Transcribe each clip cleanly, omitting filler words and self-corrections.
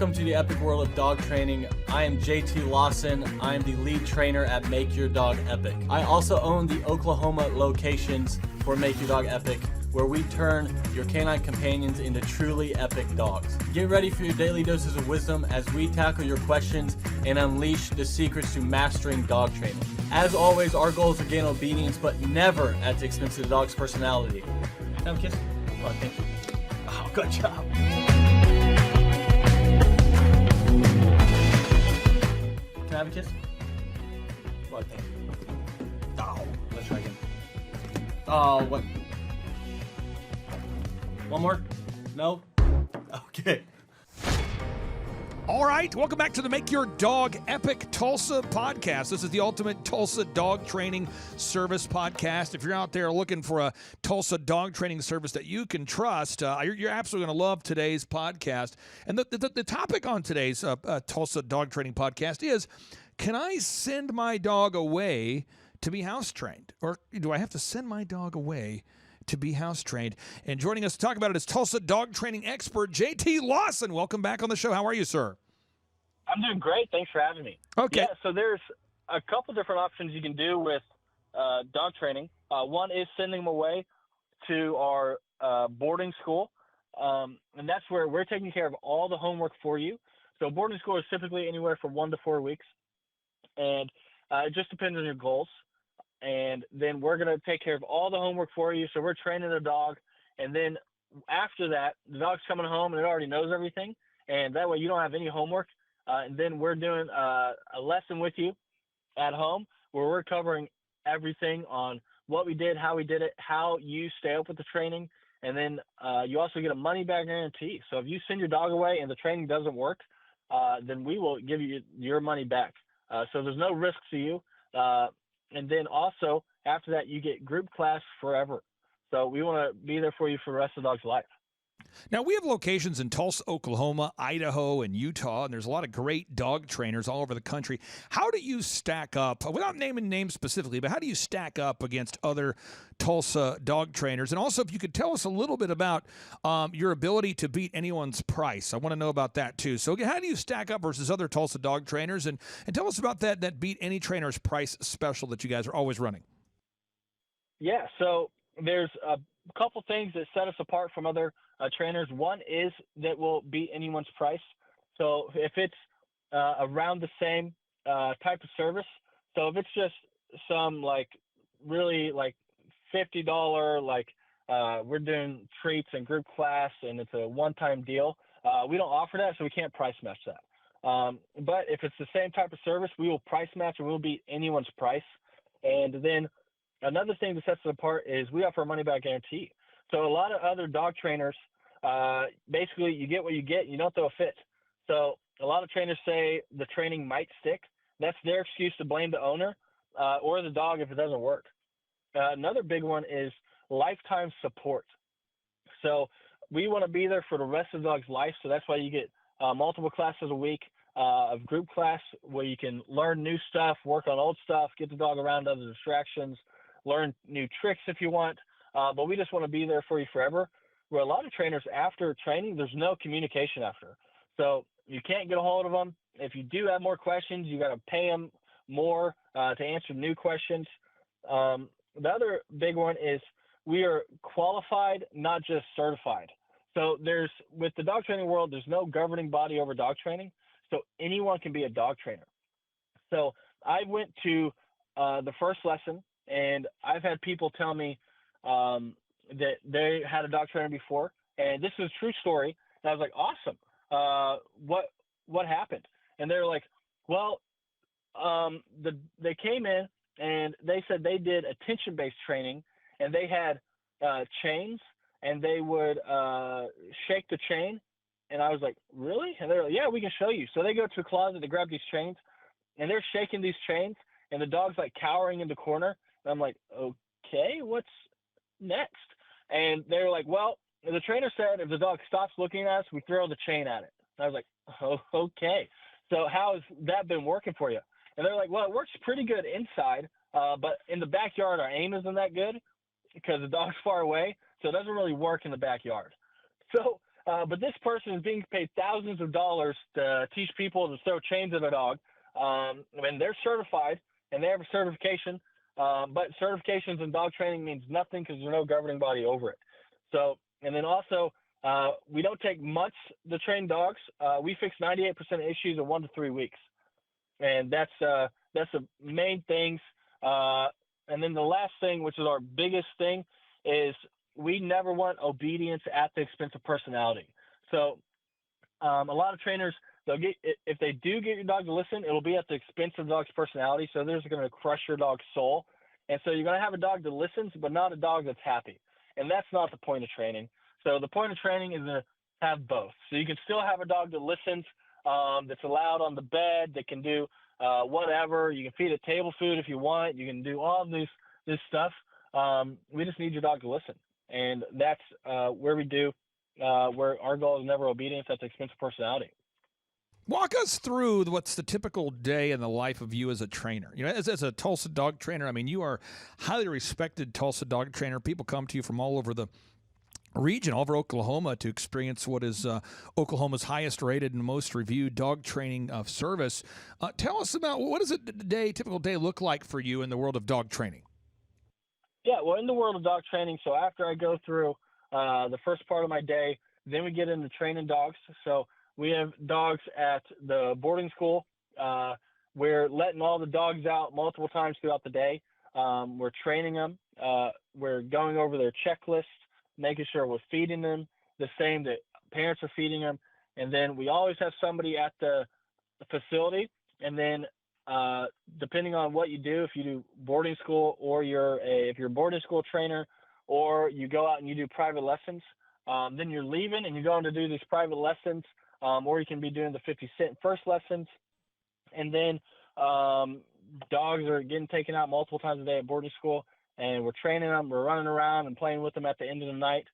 Welcome to the epic world of dog training. I am JT Lawson. I am the lead trainer at Make Your Dog Epic. I also own the Oklahoma locations for Make Your Dog Epic, where we turn your canine companions into truly epic dogs. Get ready for your daily doses of wisdom as we tackle your questions and unleash the secrets to mastering dog training. As always, our goal is to gain obedience, but never at the expense of the dog's personality. Can I have a kiss? Oh, thank you. Oh, good job. Can I have a kiss? Well, thank you. Oh, let's try again. Oh, what? One more? No? Okay. All right, welcome back to the Make Your Dog Epic Tulsa podcast. This is the ultimate Tulsa dog training service podcast. If you're out there looking for a Tulsa dog training service that you can trust, you're absolutely going to love today's podcast. And the topic on today's Tulsa dog training podcast is, can I send my dog away to be house trained? Or do I have to send my dog away to be house trained? And joining us to talk about it is Tulsa dog training expert JT Lawson. Welcome back on the show. How are you, sir? I'm doing great. Thanks for having me. Okay. Yeah, so there's a couple different options you can do with dog training. One is sending them away to our boarding school, and that's where we're taking care of all the homework for you. So boarding school is typically anywhere from 1 to 4 weeks, and it just depends on your goals. And then we're going to take care of all the homework for you. So we're training the dog. And then after that, the dog's coming home and it already knows everything. And that way you don't have any homework. And then we're doing a lesson with you at home where we're covering everything on what we did, how we did it, how you stay up with the training. And then you also get a money back guarantee. So if you send your dog away and the training doesn't work, then we will give you your money back. So there's no risk to you. And then also, after that, you get group class forever. So we want to be there for you for the rest of the dog's life. Now, we have locations in Tulsa, Oklahoma, Idaho, and Utah, and there's a lot of great dog trainers all over the country. How do you stack up, without naming names specifically, but how do you stack up against other Tulsa dog trainers? And also, if you could tell us a little bit about your ability to beat anyone's price. I want to know about that, too. So how do you stack up versus other Tulsa dog trainers? And tell us about that beat any trainer's price special that you guys are always running. Yeah, so there's a couple things that set us apart from other trainers. One is that we'll beat anyone's price. So if it's around the same type of service, so if it's just some really $50, we're doing treats and group class and it's a one-time deal, we don't offer that, so we can't price match that. But if it's the same type of service, we will price match and we'll beat anyone's price. And then another thing that sets it apart is we offer a money-back guarantee. So a lot of other dog trainers, basically you get what you get, you don't throw a fit. So a lot of trainers say the training might stick. That's their excuse to blame the owner or the dog if it doesn't work. Another big one is lifetime support. So we want to be there for the rest of the dog's life. So that's why you get multiple classes a week of group class where you can learn new stuff, work on old stuff, get the dog around other distractions, learn new tricks if you want. But we just want to be there for you forever. Where a lot of trainers, after training, there's no communication after. So you can't get a hold of them. If you do have more questions, you got to pay them more to answer new questions. The other big one is we are qualified, not just certified. So with the dog training world, there's no governing body over dog training. So anyone can be a dog trainer. So I went to the first lesson, and I've had people tell me that they had a dog trainer before, and this is a true story. And I was like, awesome. What happened? And they're like, well, they came in and they said they did attention-based training, and they had chains, and they would shake the chain. And I was like, really? And they're like, yeah, we can show you. So they go to a closet to grab these chains, and they're shaking these chains, and the dog's like cowering in the corner. And I'm like, okay, what's next? And they were like, well, the trainer said if the dog stops looking at us, we throw the chain at it. And I was like, oh, okay. So how has that been working for you? And they're like, well, it works pretty good inside, but in the backyard, our aim isn't that good because the dog's far away. So it doesn't really work in the backyard. So But this person is being paid thousands of dollars to teach people to throw chains at a dog. And they're certified and they have a certification. But certifications in dog training means nothing because there's no governing body over it. So, and then also, we don't take months to train dogs. We fix 98% of issues in 1 to 3 weeks. And that's the main things. And then the last thing, which is our biggest thing, is we never want obedience at the expense of personality. So a lot of trainers, if they do get your dog to listen, it'll be at the expense of the dog's personality. So they're going to crush your dog's soul. And so you're going to have a dog that listens, but not a dog that's happy. And that's not the point of training. So the point of training is to have both. So you can still have a dog that listens, that's allowed on the bed, that can do whatever. You can feed it table food if you want. You can do all of this stuff. We just need your dog to listen. And that's where we do, where our goal is never obedience at the expense of personality. Walk us through what's the typical day in the life of you as a trainer. You know, as a Tulsa dog trainer, I mean, you are highly respected Tulsa dog trainer. People come to you from all over the region, all over Oklahoma, to experience what is Oklahoma's highest rated and most reviewed dog training service. Tell us about what does a typical day look like for you in the world of dog training? Yeah, well, in the world of dog training, so after I go through the first part of my day, then we get into training dogs. So we have dogs at the boarding school. We're letting all the dogs out multiple times throughout the day. We're training them. We're going over their checklist, making sure we're feeding them the same that parents are feeding them. And then we always have somebody at the facility. And then depending on what you do, if you do boarding school or if you're a boarding school trainer, or you go out and you do private lessons, then you're leaving and you're going to do these private lessons, or you can be doing the 50-cent first lessons. And then dogs are getting taken out multiple times a day at boarding school, and we're training them. We're running around and playing with them at the end of the night,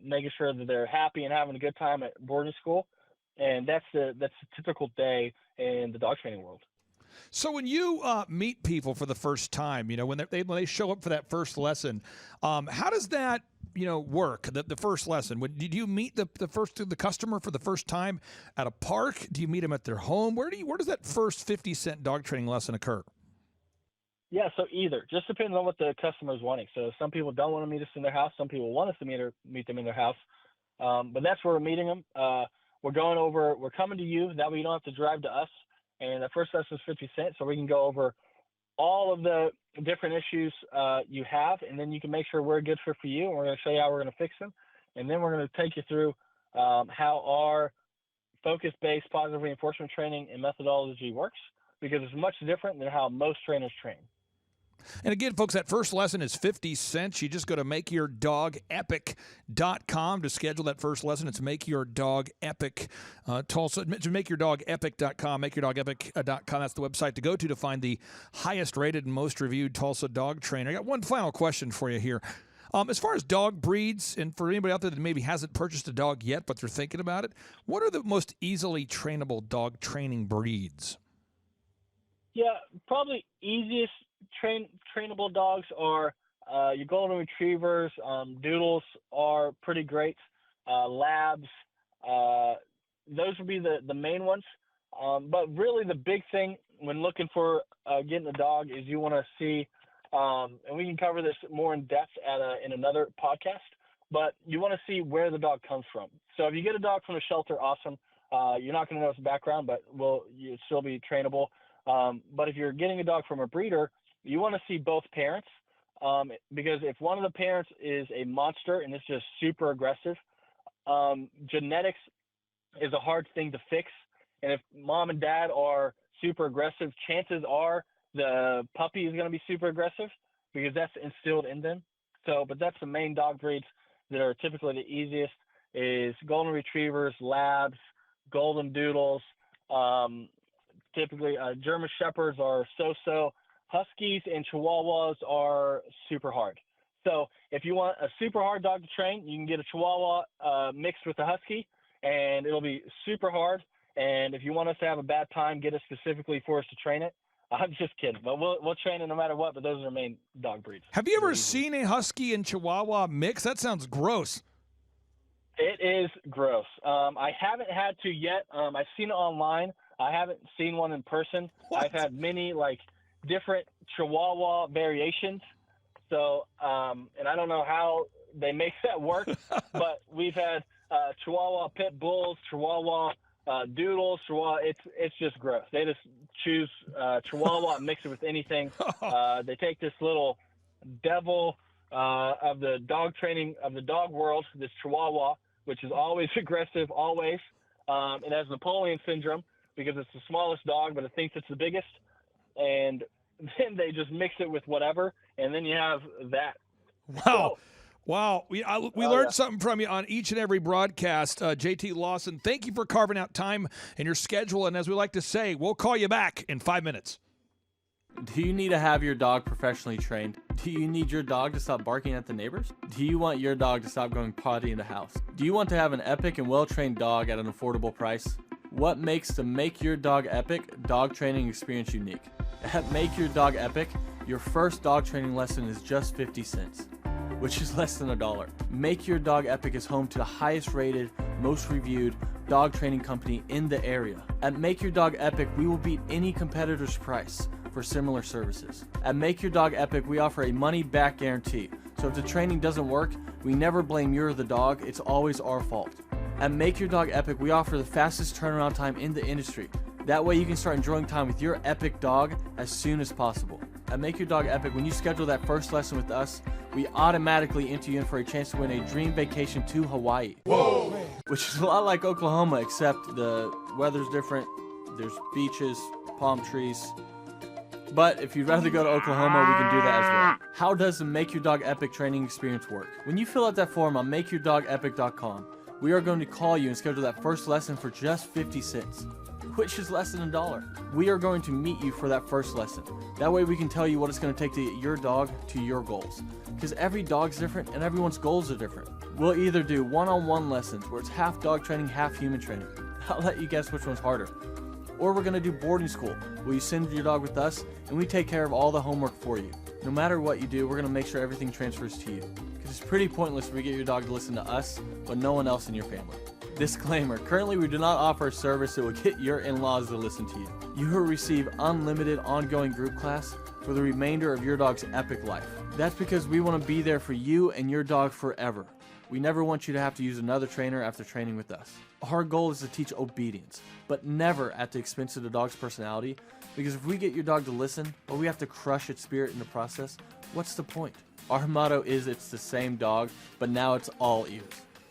making sure that they're happy and having a good time at boarding school. And that's a typical day in the dog training world. So when you meet people for the first time, you know, when they show up for that first lesson, how does that, you know, work? The first lesson, did you meet the customer for the first time at a park? Do you meet them at their home? Where does that first 50-cent dog training lesson occur? Yeah, so either. Just depends on what the customer is wanting. So some people don't want to meet us in their house. Some people want us to meet them in their house. But that's where we're meeting them. We're coming to you. That way you don't have to drive to us. And the first lesson is 50 cents, so we can go over all of the different issues you have, and then you can make sure we're a good fit for you, and we're going to show you how we're going to fix them. And then we're going to take you through how our focus-based positive reinforcement training and methodology works, because it's much different than how most trainers train. And again, folks, that first lesson is 50 cents. You just go to makeyourdogepic.com to schedule that first lesson. It's makeyourdogepic, Tulsa, makeyourdogepic.com, makeyourdogepic.com. That's the website to go to find the highest rated and most reviewed Tulsa dog trainer. I got one final question for you here. As far as dog breeds, and for anybody out there that maybe hasn't purchased a dog yet, but they're thinking about it, what are the most easily trainable dog training breeds? Yeah, probably easiest trainable dogs are your golden retrievers. Doodles are pretty great. Labs, those would be the main ones. But really the big thing when looking for getting a dog is you want to see, and we can cover this more in depth in another podcast, but you want to see where the dog comes from. So if you get a dog from a shelter, awesome. You're not going to know its background, but you'll still be trainable. But if you're getting a dog from a breeder, you want to see both parents, because if one of the parents is a monster and it's just super aggressive, genetics is a hard thing to fix. And if mom and dad are super aggressive, chances are the puppy is going to be super aggressive because that's instilled in them. So, but that's the main dog breeds that are typically the easiest is golden retrievers, labs, golden doodles. Typically, German shepherds are so-so. Huskies and Chihuahuas are super hard. So if you want a super hard dog to train, you can get a Chihuahua mixed with a Husky, and it'll be super hard. And if you want us to have a bad time, get us specifically for us to train it. I'm just kidding, but we'll train it no matter what. But those are the main dog breeds. Have you ever seen a Husky and Chihuahua mix? That sounds gross. It is gross. I haven't had to yet. I've seen it online. I haven't seen one in person. What? I've had many different Chihuahua variations. So, and I don't know how they make that work, but we've had Chihuahua pit bulls, Chihuahua doodles, Chihuahua. It's just gross. They just choose Chihuahua and mix it with anything. They take this little devil of the dog training of the dog world, this Chihuahua, which is always aggressive, always. It has Napoleon syndrome because it's the smallest dog, but it thinks it's the biggest. And then they just mix it with whatever, and then you have that. Wow. Wow. We learned yeah. something from you on each and every broadcast. JT Lawson, thank you for carving out time in your schedule. And as we like to say, we'll call you back in 5 minutes. Do you need to have your dog professionally trained? Do you need your dog to stop barking at the neighbors? Do you want your dog to stop going potty in the house? Do you want to have an epic and well-trained dog at an affordable price? What makes the Make Your Dog Epic dog training experience unique? At Make Your Dog Epic, your first dog training lesson is just 50 cents, which is less than $1. Make Your Dog Epic is home to the highest rated, most reviewed dog training company in the area. At Make Your Dog Epic, we will beat any competitor's price for similar services. At Make Your Dog Epic, we offer a money-back guarantee. So if the training doesn't work, we never blame you or the dog, it's always our fault. At Make Your Dog Epic, we offer the fastest turnaround time in the industry. That way you can start enjoying time with your epic dog as soon as possible. At Make Your Dog Epic, when you schedule that first lesson with us, we automatically enter you in for a chance to win a dream vacation to Hawaii. Whoa! Which is a lot like Oklahoma, except the weather's different. There's beaches, palm trees. But if you'd rather go to Oklahoma, we can do that as well. How does the Make Your Dog Epic training experience work? When you fill out that form on makeyourdogepic.com, we are going to call you and schedule that first lesson for just 50 cents, which is less than $1. We are going to meet you for that first lesson. That way we can tell you what it's going to take to get your dog to your goals. Because every dog's different and everyone's goals are different. We'll either do one-on-one lessons where it's half dog training, half human training. I'll let you guess which one's harder. Or we're going to do boarding school, where you send your dog with us and we take care of all the homework for you. No matter what you do, we're going to make sure everything transfers to you. Because it's pretty pointless if we get your dog to listen to us, but no one else in your family. Disclaimer, currently we do not offer a service that will get your in-laws to listen to you. You will receive unlimited ongoing group class for the remainder of your dog's epic life. That's because we want to be there for you and your dog forever. We never want you to have to use another trainer after training with us. Our goal is to teach obedience, but never at the expense of the dog's personality, because if we get your dog to listen, or we have to crush its spirit in the process, what's the point? Our motto is it's the same dog, but now it's all ears.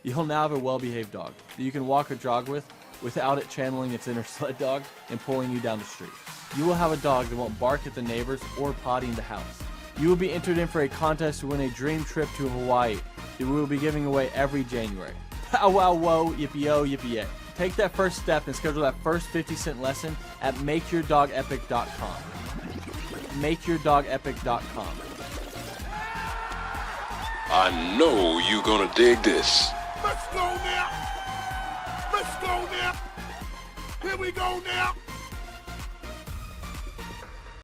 You'll now have a well-behaved dog that you can walk or jog with without it channeling its inner sled dog and pulling you down the street. You will have a dog that won't bark at the neighbors or potty in the house. You will be entered in for a contest to win a dream trip to Hawaii that we will be giving away every January. Pow wow whoa, yippee-oh, yippee-yay. Take that first step and schedule that first 50-cent lesson at makeyourdogepic.com. Makeyourdogepic.com. I know you're gonna dig this. Let's go now. Let's go now. Here we go now.